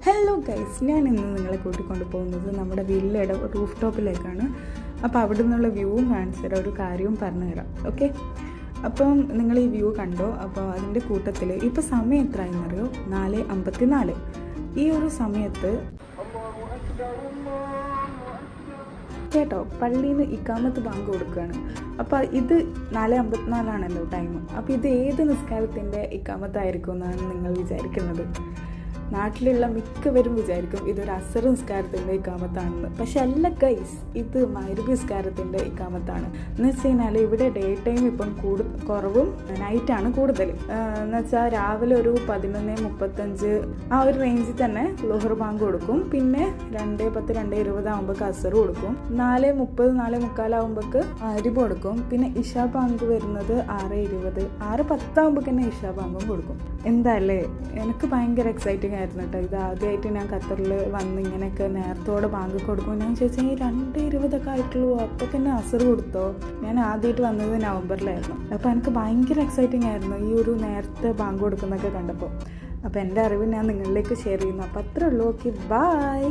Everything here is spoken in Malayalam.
ഹലോ ഗൈസ്, ഞാൻ ഇന്ന് നിങ്ങളെ കൂട്ടിക്കൊണ്ട് പോകുന്നത് നമ്മുടെ വില്ലയുടെ റൂഫ് ടോപ്പിലേക്കാണ്. അപ്പോൾ അവിടെ നിന്നുള്ള വ്യൂവും കാണിച്ചു തരാം, ഒരു കാര്യവും പറഞ്ഞു തരാം. ഓക്കെ, അപ്പം നിങ്ങൾ ഈ വ്യൂ കണ്ടോ? അപ്പോൾ അതിൻ്റെ കൂട്ടത്തിൽ ഇപ്പോൾ സമയം എത്രയെന്നറിയോ? 4:54. ഈ ഒരു സമയത്ത് കേട്ടോ പള്ളിയിൽ നിന്ന് ഇക്കാമത്ത് ബാങ്ക് കൊടുക്കുകയാണ്. അപ്പോൾ ഇത് 4:54 ടൈം. അപ്പോൾ ഇത് ഏത് നിസ്കാരത്തിൻ്റെ ഇക്കാമത്തായിരിക്കും എന്നാണ് നിങ്ങൾ വിചാരിക്കുന്നത്? നാട്ടിലുള്ള മിക്കവരും വിചാരിക്കും ഇതൊരു അസർ നിസ്കാരത്തിൻ്റെ ഇക്കാമത്താണെന്ന്. പക്ഷെ അല്ല ഗൈസ്, ഇത് മഗ്‌രിബ് നിസ്കാരത്തിൻ്റെ ഇക്കാമത്താണ്. എന്ന് വെച്ച് കഴിഞ്ഞാൽ ഇവിടെ ഡേ ടൈം ഇപ്പം കുറവും നൈറ്റാണ് കൂടുതൽ. എന്ന് വെച്ചാൽ രാവിലെ ഒരു 11:35 ആ ഒരു റേഞ്ചിൽ തന്നെ ളുഹർ ബാങ്ക് കൊടുക്കും. പിന്നെ 2:10 2:20 ആകുമ്പോഴേക്ക് അസർ കൊടുക്കും. 4:30 4:45 ആകുമ്പോഴേക്ക് മഗ്‌രിബ് കൊടുക്കും. പിന്നെ ഇഷാ ബാങ്ക് വരുന്നത് 6:20 6:10 ആകുമ്പോഴേക്ക് തന്നെ ഇഷാ ബാങ്കും കൊടുക്കും. എന്താല്ലേ, എനിക്ക് ഭയങ്കര എക്സൈറ്റിംഗ് ആയിരുന്നു കേട്ടോ. ഇത് ആദ്യമായിട്ട് ഞാൻ ഖത്തറിൽ വന്ന് ഇങ്ങനെയൊക്കെ നേരത്തോടെ ബാങ്ക് കൊടുക്കും. ഞാൻ ചോദിച്ചാൽ 2:20 ആയിട്ടുള്ളൂ, അപ്പോൾ തന്നെ അസർ കൊടുത്തോ? ഞാൻ ആദ്യമായിട്ട് വന്നത് നവംബറിലായിരുന്നു. അപ്പോൾ എനിക്ക് ഭയങ്കര എക്സൈറ്റിംഗ് ആയിരുന്നു ഈ ഒരു നേരത്തെ ബാങ്ക് കൊടുക്കുന്നതൊക്കെ കണ്ടപ്പോൾ. അപ്പോൾ എൻ്റെ അറിവ് ഞാൻ നിങ്ങളിലേക്ക് ഷെയർ ചെയ്യുന്നു. അപ്പോൾ അത്രേ ഉള്ളൂ. Okay, by.